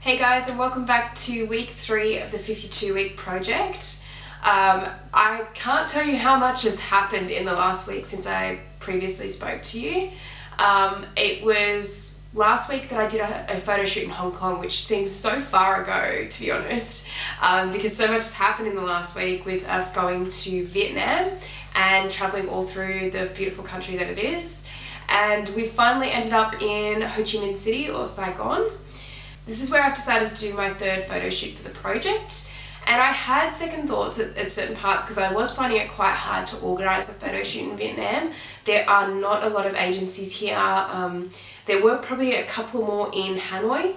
Hey guys, and welcome back to week 3 of the 52-week project. I can't tell you how much has happened in the last week since I previously spoke to you. It was last week that I did a photo shoot in Hong Kong, which seems so far ago, to be honest, because so much has happened in the last week with us going to Vietnam and travelling all through the beautiful country that it is. And we finally ended up in Ho Chi Minh City, or Saigon. This is where I've decided to do my third photo shoot for the project, and I had second thoughts at certain parts because I was finding it quite hard to organise a photo shoot in Vietnam. There are not a lot of agencies here. There were probably a couple more in Hanoi,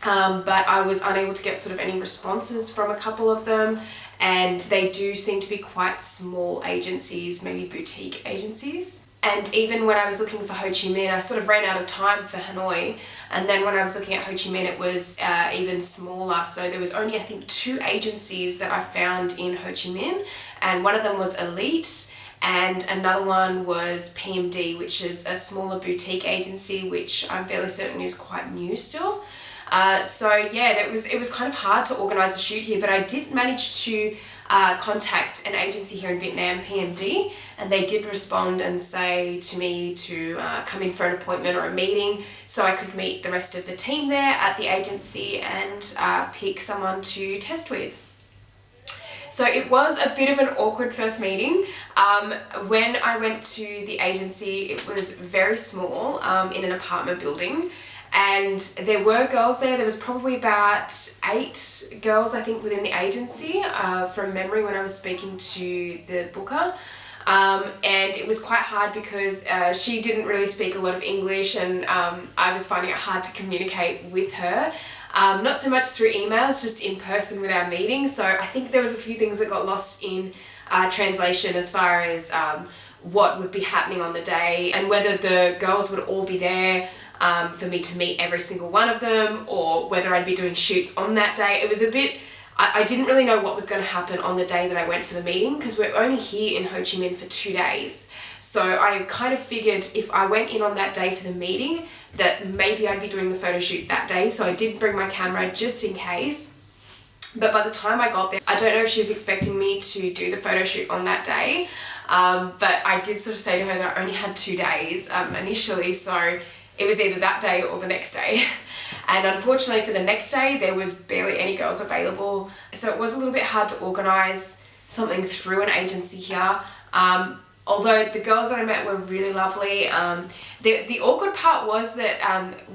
but I was unable to get sort of any responses from a couple of them, and they do seem to be quite small agencies, maybe boutique agencies. And even when I was looking for Ho Chi Minh, I sort of ran out of time for Hanoi. And then when I was looking at Ho Chi Minh, it was even smaller. So there was only, I think, 2 agencies that I found in Ho Chi Minh. And one of them was Elite, and another one was PMD, which is a smaller boutique agency, which I'm fairly certain is quite new still. So yeah, it was kind of hard to organise a shoot here, but I did manage to contact an agency here in Vietnam, PMD, and they did respond and say to me to come in for an appointment or a meeting so I could meet the rest of the team there at the agency and pick someone to test with. So it was a bit of an awkward first meeting. When I went to the agency, it was very small, in an apartment building. And there were girls there. There was probably about 8 girls, I think, within the agency, from memory when I was speaking to the booker. And it was quite hard because she didn't really speak a lot of English, and I was finding it hard to communicate with her. Not so much through emails, just in person with our meetings. So I think there was a few things that got lost in translation as far as what would be happening on the day and whether the girls would all be there for me to meet every single one of them, or whether I'd be doing shoots on that day. It was a bit, I didn't really know what was going to happen on the day that I went for the meeting, because we're only here in Ho Chi Minh for 2 days. So I kind of figured if I went in on that day for the meeting, that maybe I'd be doing the photo shoot that day. So I did bring my camera just in case. But by the time I got there, I don't know if she was expecting me to do the photo shoot on that day. But I did sort of say to her that I only had 2 days initially, so it was either that day or the next day. And unfortunately for the next day, there was barely any girls available. So it was a little bit hard to organise something through an agency here. Although the girls that I met were really lovely. The awkward part was that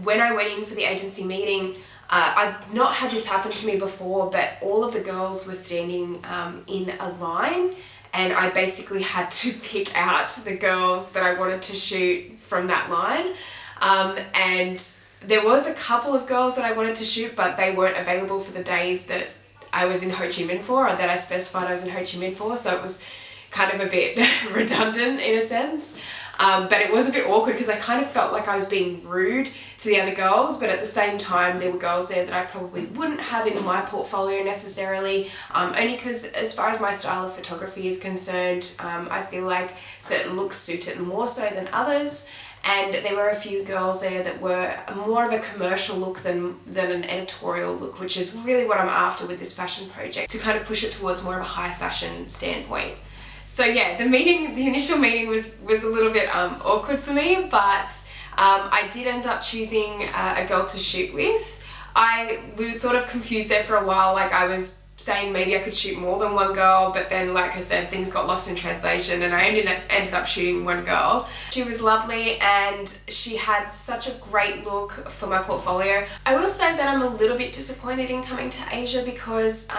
when I went in for the agency meeting, I've not had this happen to me before, but all of the girls were standing in a line, and I basically had to pick out the girls that I wanted to shoot from that line. And there was a couple of girls that I wanted to shoot, but they weren't available for the days that I was in Ho Chi Minh for, or that I specified I was in Ho Chi Minh for, so it was kind of a bit redundant in a sense. But it was a bit awkward because I kind of felt like I was being rude to the other girls, but at the same time there were girls there that I probably wouldn't have in my portfolio necessarily, only because as far as my style of photography is concerned, I feel like certain looks suit it more so than others. And there were a few girls there that were more of a commercial look than an editorial look, which is really what I'm after with this fashion project, to kind of push it towards more of a high fashion standpoint. So yeah, the initial meeting was a little bit awkward for me, but I did end up choosing a girl to shoot with. We were sort of confused there for a while, like I was saying maybe I could shoot more than one girl, but then like I said, things got lost in translation and I ended up shooting one girl. She was lovely and she had such a great look for my portfolio. I will say that I'm a little bit disappointed in coming to Asia because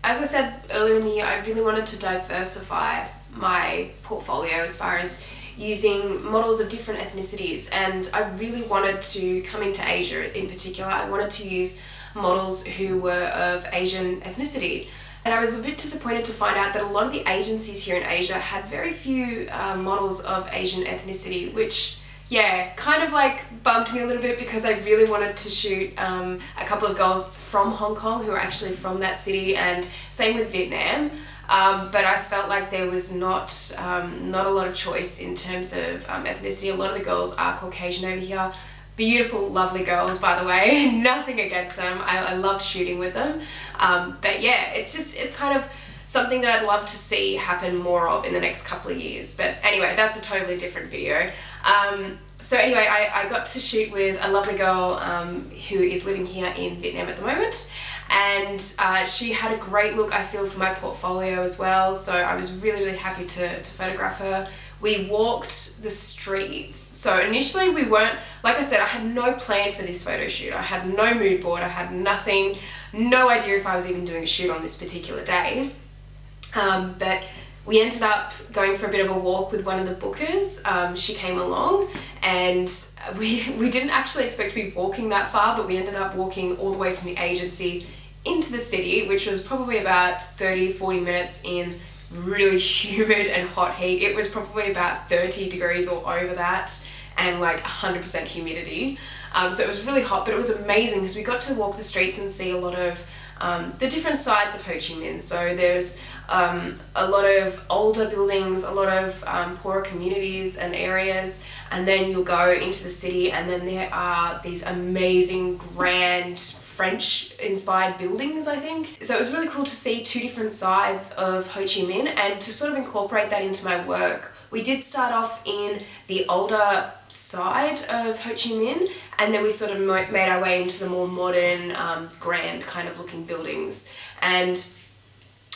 as I said earlier in the year, I really wanted to diversify my portfolio as far as using models of different ethnicities, and I really wanted to come into Asia in particular. I wanted to use models who were of Asian ethnicity. And I was a bit disappointed to find out that a lot of the agencies here in Asia had very few models of Asian ethnicity, which, yeah, kind of like bummed me a little bit because I really wanted to shoot a couple of girls from Hong Kong who are actually from that city, and same with Vietnam. But I felt like there was not a lot of choice in terms of ethnicity. A lot of the girls are Caucasian over here, Beautiful, lovely girls, by the way. Nothing against them. I loved shooting with them. But yeah, it's kind of something that I'd love to see happen more of in the next couple of years. But anyway, that's a totally different video. So anyway, I got to shoot with a lovely girl who is living here in Vietnam at the moment. And she had a great look, I feel, for my portfolio as well. So I was really happy to photograph her. We walked the streets. So initially we weren't, like I said, I had no plan for this photo shoot. I had no mood board. I had nothing, no idea if I was even doing a shoot on this particular day. But we ended up going for a bit of a walk with one of the bookers. She came along, and we didn't actually expect to be walking that far, but we ended up walking all the way from the agency into the city, which was probably about 30-40 minutes in really humid and hot heat. It was probably about 30 degrees or over that, and like 100% humidity. So it was really hot, but it was amazing because we got to walk the streets and see a lot of the different sides of Ho Chi Minh. So there's a lot of older buildings, a lot of poorer communities and areas, and then you'll go into the city, and then there are these amazing, grand, French-inspired buildings, I think. So it was really cool to see two different sides of Ho Chi Minh and to sort of incorporate that into my work. We did start off in the older side of Ho Chi Minh, and then we sort of made our way into the more modern, grand kind of looking buildings. And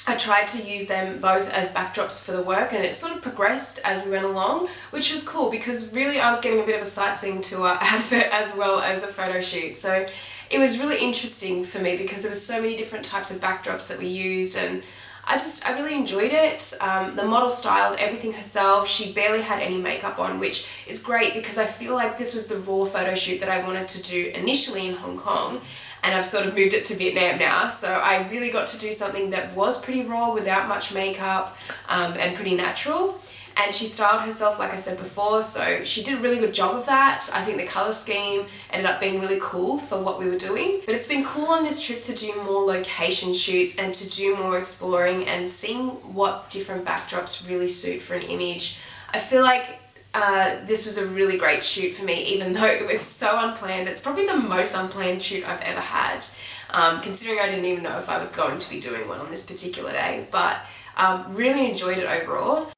I tried to use them both as backdrops for the work, and it sort of progressed as we went along, which was cool because really I was getting a bit of a sightseeing tour out of it as well as a photo shoot. So it was really interesting for me because there were so many different types of backdrops that we used, and I really enjoyed it. The model styled everything herself. She barely had any makeup on, which is great because I feel like this was the raw photo shoot that I wanted to do initially in Hong Kong, and I've sort of moved it to Vietnam now. So I really got to do something that was pretty raw without much makeup and pretty natural. And she styled herself, like I said before, so she did a really good job of that. I think the colour scheme ended up being really cool for what we were doing. But it's been cool on this trip to do more location shoots and to do more exploring and seeing what different backdrops really suit for an image. I feel like this was a really great shoot for me, even though it was so unplanned. It's probably the most unplanned shoot I've ever had, considering I didn't even know if I was going to be doing one on this particular day. But really enjoyed it overall.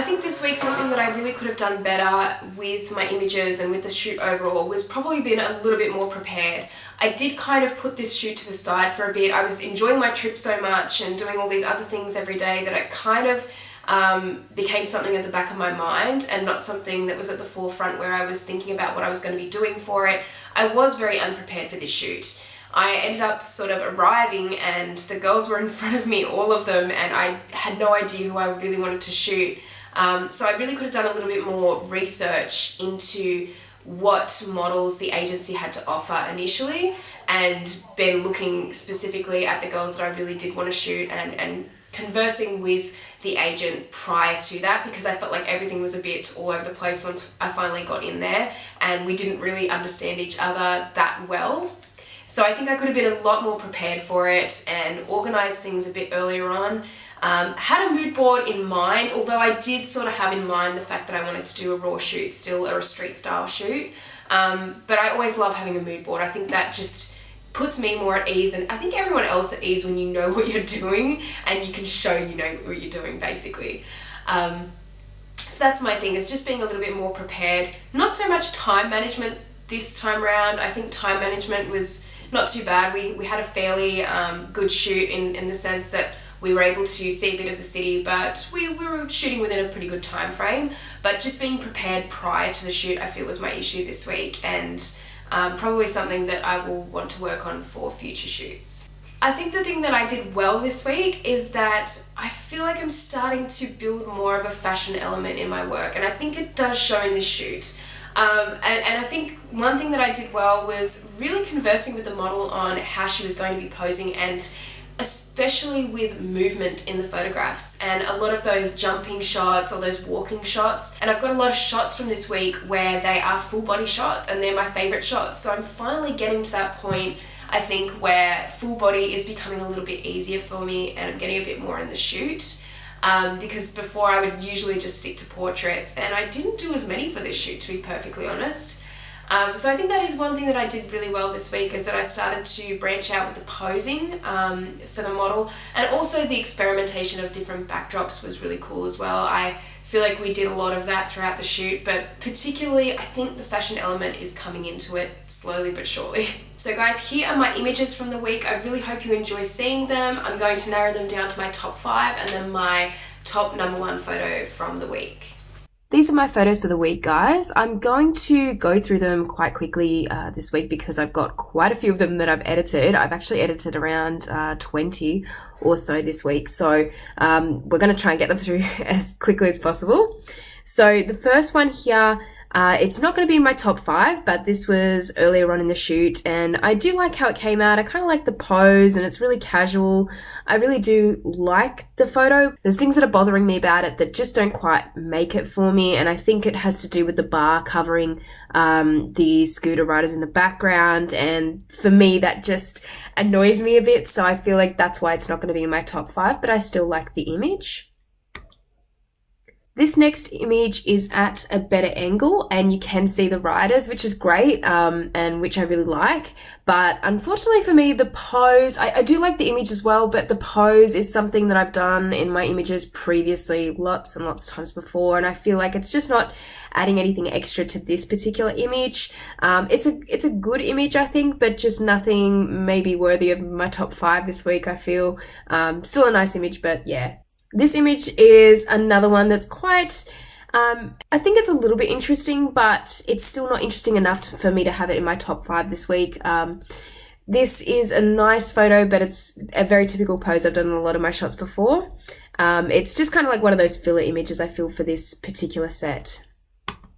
think this week something that I really could have done better with my images and with the shoot overall was probably been a little bit more prepared. I did kind of put this shoot to the side for a bit. I was enjoying my trip so much and doing all these other things every day that it kind of became something at the back of my mind and not something that was at the forefront where I was thinking about what I was going to be doing for it. I was very unprepared for this shoot. I ended up sort of arriving and the girls were in front of me, all of them, and I had no idea who I really wanted to shoot. So I really could have done a little bit more research into what models the agency had to offer initially and been looking specifically at the girls that I really did want to shoot and conversing with the agent prior to that, because I felt like everything was a bit all over the place once I finally got in there and we didn't really understand each other that well. So I think I could have been a lot more prepared for it and organised things a bit earlier on. Had a mood board in mind, although I did sort of have in mind the fact that I wanted to do a raw shoot still, or a street style shoot. But I always love having a mood board. I think that just puts me more at ease, and I think everyone else at ease when you know what you're doing and you can show you know what you're doing, basically. So that's my thing, is just being a little bit more prepared. Not so much time management this time around. I think time management was not too bad. We had a fairly good shoot in the sense that we were able to see a bit of the city, but we were shooting within a pretty good time frame. But just being prepared prior to the shoot, I feel, was my issue this week, and probably something that I will want to work on for future shoots. I think the thing that I did well this week is that I feel like I'm starting to build more of a fashion element in my work, and I think it does show in this shoot. And I think one thing that I did well was really conversing with the model on how she was going to be posing, and especially with movement in the photographs and a lot of those jumping shots or those walking shots. And I've got a lot of shots from this week where they are full body shots and they're my favorite shots. So I'm finally getting to that point, I think, where full body is becoming a little bit easier for me and I'm getting a bit more in the shoot. Because before I would usually just stick to portraits, and I didn't do as many for this shoot, to be perfectly honest. So I think that is one thing that I did really well this week, is that I started to branch out with the posing for the model, and also the experimentation of different backdrops was really cool as well. I feel like we did a lot of that throughout the shoot, but particularly I think the fashion element is coming into it slowly but surely. So guys, here are my images from the week. I really hope you enjoy seeing them. I'm going to narrow them down to my top 5 and then my top #1 photo from the week. These are my photos for the week, guys. I'm going to go through them quite quickly this week because I've got quite a few of them that I've edited. I've actually edited around 20 or so this week. So we're going to try and get them through as quickly as possible. So the first one here, it's not going to be in my top 5, but this was earlier on in the shoot, and I do like how it came out. I kind of like the pose, and it's really casual. I really do like the photo. There's things that are bothering me about it that just don't quite make it for me, and I think it has to do with the bar covering the scooter riders in the background, and for me that just annoys me a bit, so I feel like that's why it's not going to be in my top 5, but I still like the image. This next image is at a better angle and you can see the riders, which is great, and which I really like. But unfortunately for me, the pose, I do like the image as well, but the pose is something that I've done in my images previously lots and lots of times before, and I feel like it's just not adding anything extra to this particular image. It's a good image, I think, but just nothing maybe worthy of my top 5 this week, I feel. Still a nice image, but yeah. This image is another one that's quite, I think it's a little bit interesting, but it's still not interesting enough for me to have it in my top 5 this week. This is a nice photo, but it's a very typical pose I've done in a lot of my shots before. It's just kind of like one of those filler images, I feel, for this particular set.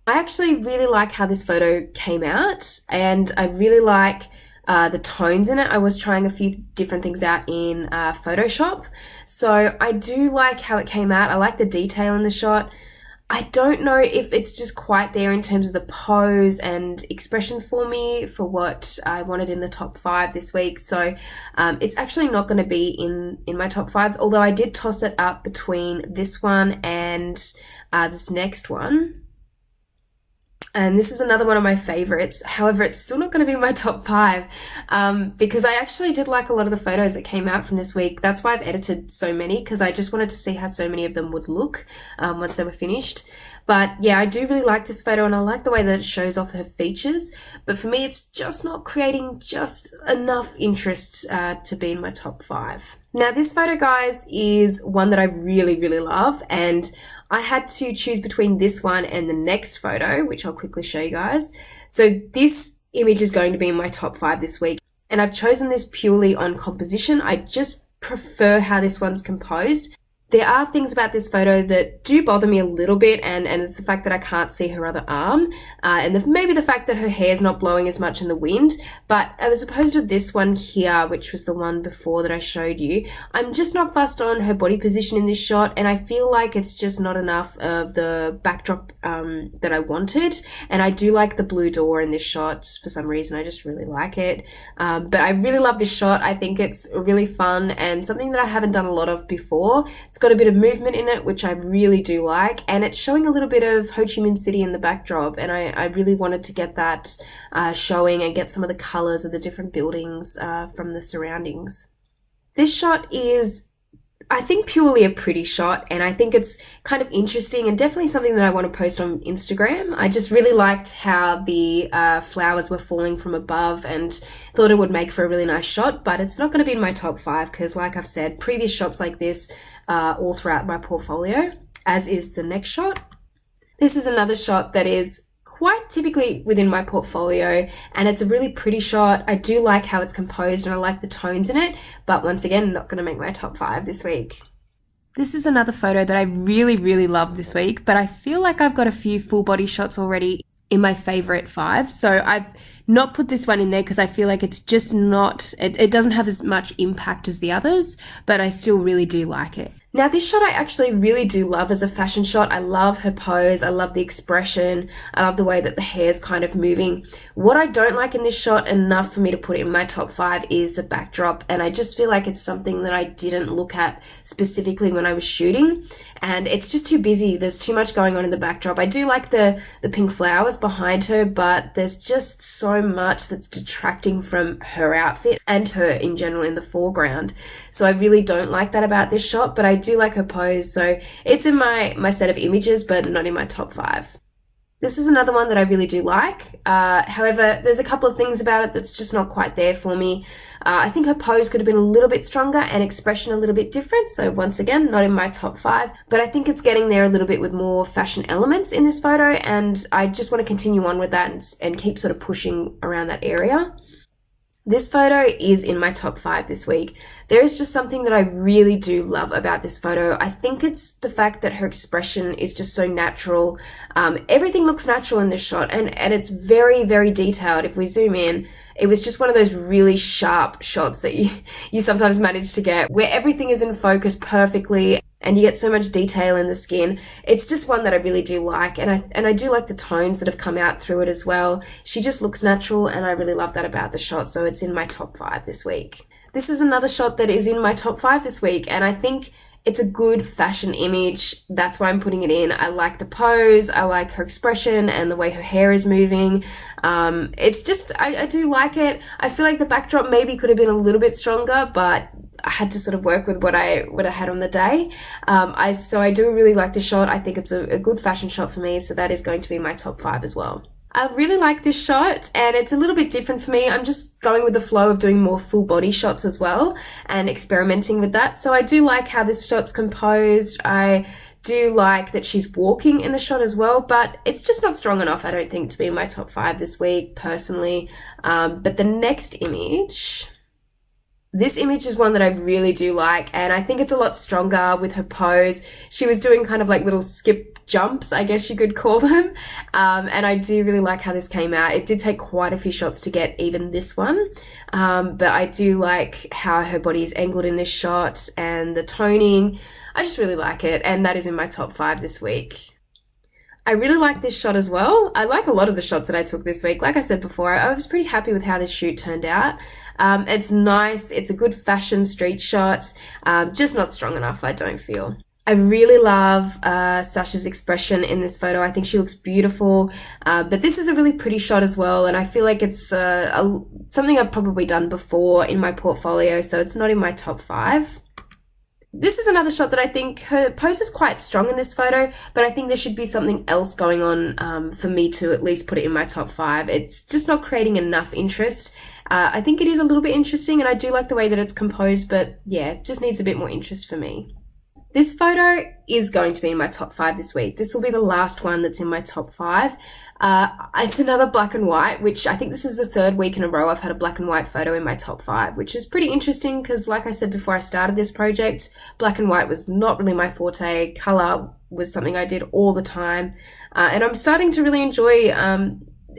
I actually really like how this photo came out, and I really like the tones in it. I was trying a few different things out in Photoshop, so I do like how it came out. I like the detail in the shot. I don't know if it's just quite there in terms of the pose and expression for me for what I wanted in the top 5 this week, so it's actually not going to be in my top 5, although I did toss it up between this one and this next one. And this is another one of my favorites. However, it's still not going to be my top 5 because I actually did like a lot of the photos that came out from this week. That's why I've edited so many, because I just wanted to see how so many of them would look once they were finished. But yeah, I do really like this photo, and I like the way that it shows off her features. But for me, it's just not creating just enough interest to be in my top 5. Now, this photo, guys, is one that I really, really love, and I had to choose between this one and the next photo, which I'll quickly show you guys. So this image is going to be in my top 5 this week, and I've chosen this purely on composition. I just prefer how this one's composed. There are things about this photo that do bother me a little bit, and it's the fact that I can't see her other arm, and maybe the fact that her hair's not blowing as much in the wind. But as opposed to this one here, which was the one before that I showed you, I'm just not fussed on her body position in this shot, and I feel like it's just not enough of the backdrop that I wanted. And I do like the blue door in this shot for some reason. I just really like it. But I really love this shot. I think it's really fun and something that I haven't done a lot of before. It's got a bit of movement in it, which I really do like, and it's showing a little bit of Ho Chi Minh City in the backdrop, and I really wanted to get that showing and get some of the colours of the different buildings from the surroundings. This shot is, I think, purely a pretty shot, and I think it's kind of interesting and definitely something that I want to post on Instagram. I just really liked how the flowers were falling from above and thought it would make for a really nice shot, but it's not going to be in my top 5 because, like I've said, previous shots like this all throughout my portfolio, as is the next shot. This is another shot that is quite typically within my portfolio, and it's a really pretty shot. I do like how it's composed and I like the tones in it, but once again, not going to make my top 5 this week. This is another photo that I really, really love this week, but I feel like I've got a few full body shots already in my favorite 5. So I've not put this one in there because I feel like it's just not, it doesn't have as much impact as the others, but I still really do like it. Now, this shot I actually really do love as a fashion shot. I love her pose. I love the expression. I love the way that the hair's kind of moving. What I don't like in this shot enough for me to put it in my top 5 is the backdrop. And I just feel like it's something that I didn't look at specifically when I was shooting. And it's just too busy. There's too much going on in the backdrop. I do like the pink flowers behind her, but there's just so much that's detracting from her outfit and her in general in the foreground. So I really don't like that about this shot, but I do like her pose. So it's in my set of images, but not in my top 5. This is another one that I really do like. However, there's a couple of things about it that's just not quite there for me. I think her pose could have been a little bit stronger and expression a little bit different. So once again, not in my top 5, but I think it's getting there a little bit with more fashion elements in this photo. And I just want to continue on with that and keep sort of pushing around that area. This photo is in my top 5 this week. There is just something that I really do love about this photo. I think it's the fact that her expression is just so natural. Everything looks natural in this shot, and it's very, very detailed. If we zoom in, it was just one of those really sharp shots that you sometimes manage to get, where everything is in focus perfectly and you get so much detail in the skin. It's just one that I really do like, and I do like the tones that have come out through it as well. She just looks natural, and I really love that about the shot, so it's in my top 5 this week. This is another shot that is in my top 5 this week, and I think it's a good fashion image. That's why I'm putting it in. I like the pose, I like her expression and the way her hair is moving. It's just, I do like it. I feel like the backdrop maybe could have been a little bit stronger, but I had to sort of work with what I had on the day. So I do really like the shot. I think it's a good fashion shot for me, so that is going to be my top 5 as well. I really like this shot, and it's a little bit different for me. I'm just going with the flow of doing more full body shots as well and experimenting with that. So I do like how this shot's composed. I do like that she's walking in the shot as well, but it's just not strong enough, I don't think, to be in my top 5 this week personally. But the next image, this image is one that I really do like, and I think it's a lot stronger with her pose. She was doing kind of like little skip jumps, I guess you could call them, and I do really like how this came out. It did take quite a few shots to get even this one, but I do like how her body is angled in this shot and the toning. I just really like it, and that is in my top 5 this week. I really like this shot as well. I like a lot of the shots that I took this week. Like I said before, I was pretty happy with how this shoot turned out. It's nice. It's a good fashion street shot, just not strong enough, I don't feel. I really love Sasha's expression in this photo. I think she looks beautiful, but this is a really pretty shot as well, and I feel like it's something I've probably done before in my portfolio, so it's not in my top 5. This is another shot that I think her pose is quite strong in this photo, but I think there should be something else going on for me to at least put it in my top 5. It's just not creating enough interest. I think it is a little bit interesting, and I do like the way that it's composed, but yeah, it just needs a bit more interest for me. This photo is going to be in my top 5 this week. This will be the last one that's in my top 5. It's another black and white, which I think this is the 3rd week in a row I've had a black and white photo in my top 5, which is pretty interesting because, like I said before I started this project, black and white was not really my forte. Color was something I did all the time. And I'm starting to really enjoy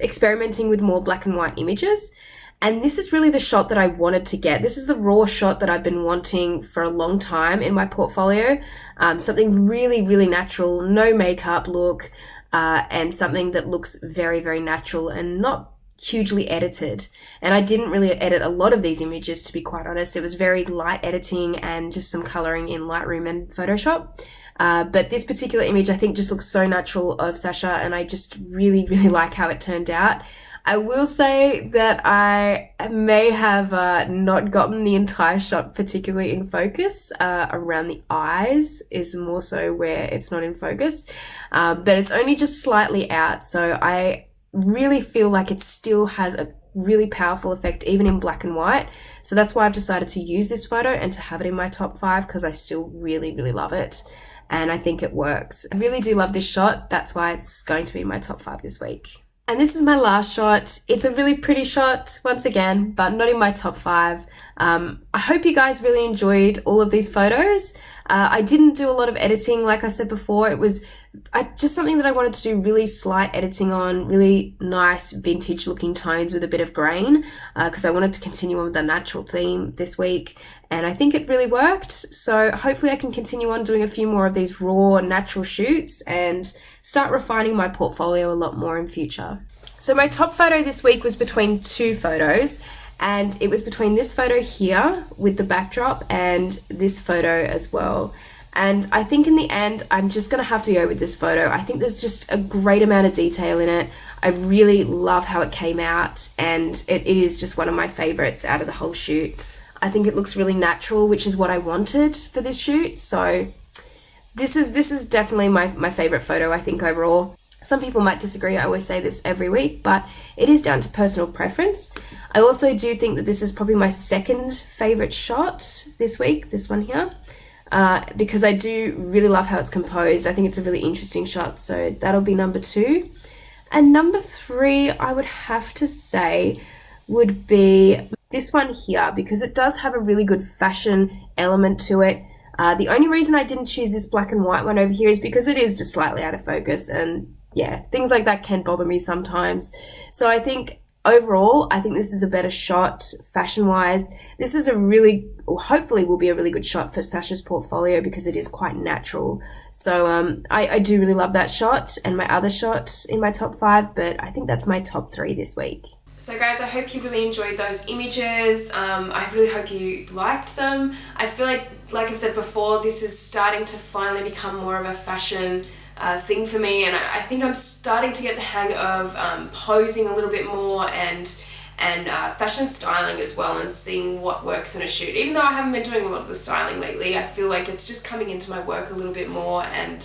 experimenting with more black and white images. And this is really the shot that I wanted to get. This is the raw shot that I've been wanting for a long time in my portfolio. Something really, really natural, no makeup look, and something that looks very, very natural and not hugely edited. And I didn't really edit a lot of these images, to be quite honest. It was very light editing and just some coloring in Lightroom and Photoshop. But this particular image I think just looks so natural of Sasha, and I just really, really like how it turned out. I will say that I may have not gotten the entire shot particularly in focus. Around the eyes is more so where it's not in focus, but it's only just slightly out. So I really feel like it still has a really powerful effect even in black and white. So that's why I've decided to use this photo and to have it in my top 5, because I still really, really love it. And I think it works. I really do love this shot. That's why it's going to be in my top 5 this week. And this is my last shot. It's a really pretty shot, once again, but not in my top 5. I hope you guys really enjoyed all of these photos. I didn't do a lot of editing, like I said before. It was just something that I wanted to do really slight editing on, really nice vintage looking tones with a bit of grain, because I wanted to continue on with the natural theme this week. And I think it really worked. So hopefully I can continue on doing a few more of these raw natural shoots and start refining my portfolio a lot more in future. So my top photo this week was between 2 photos, and it was between this photo here with the backdrop and this photo as well. And I think in the end, I'm just going to have to go with this photo. I think there's just a great amount of detail in it. I really love how it came out, and it is just one of my favorites out of the whole shoot. I think it looks really natural, which is what I wanted for this shoot. So this is definitely my favorite photo, I think, overall. Some people might disagree. I always say this every week, but it is down to personal preference. I also do think that this is probably my second favorite shot this week, this one here, because I do really love how it's composed. I think it's a really interesting shot, so that'll be number 2. And number 3, I would have to say, would be this one here, because it does have a really good fashion element to it. The only reason I didn't choose this black and white one over here is because it is just slightly out of focus, and yeah, things like that can bother me sometimes. So I think overall, I think this is a better shot fashion-wise. This is a really, or hopefully will be a really good shot for Sasha's portfolio because it is quite natural. So I do really love that shot and my other shot in my top 5, but I think that's my top 3 this week. So guys, I hope you really enjoyed those images. I really hope you liked them. I feel like I said before, this is starting to finally become more of a fashion thing for me, and I think I'm starting to get the hang of posing a little bit more and fashion styling as well, and seeing what works in a shoot. Even though I haven't been doing a lot of the styling lately, I feel like it's just coming into my work a little bit more, and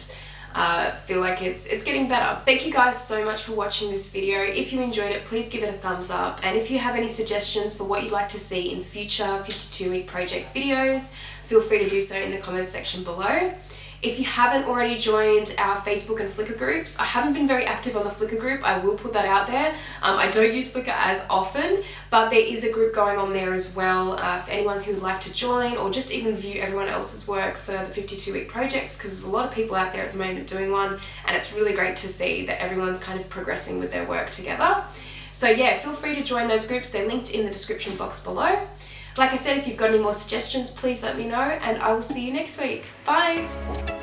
feel like it's getting better. Thank you guys so much for watching this video. If you enjoyed it, please give it a thumbs up, and if you have any suggestions for what you'd like to see in future 52-week project videos, feel free to do so in the comments section below. If you haven't already joined our Facebook and Flickr groups, I haven't been very active on the Flickr group, I will put that out there. I don't use Flickr as often, but there is a group going on there as well for anyone who would like to join, or just even view everyone else's work for the 52-week projects, because there's a lot of people out there at the moment doing one, and it's really great to see that everyone's kind of progressing with their work together. So yeah, feel free to join those groups. They're linked in the description box below. Like I said, if you've got any more suggestions, please let me know, and I will see you next week. Bye!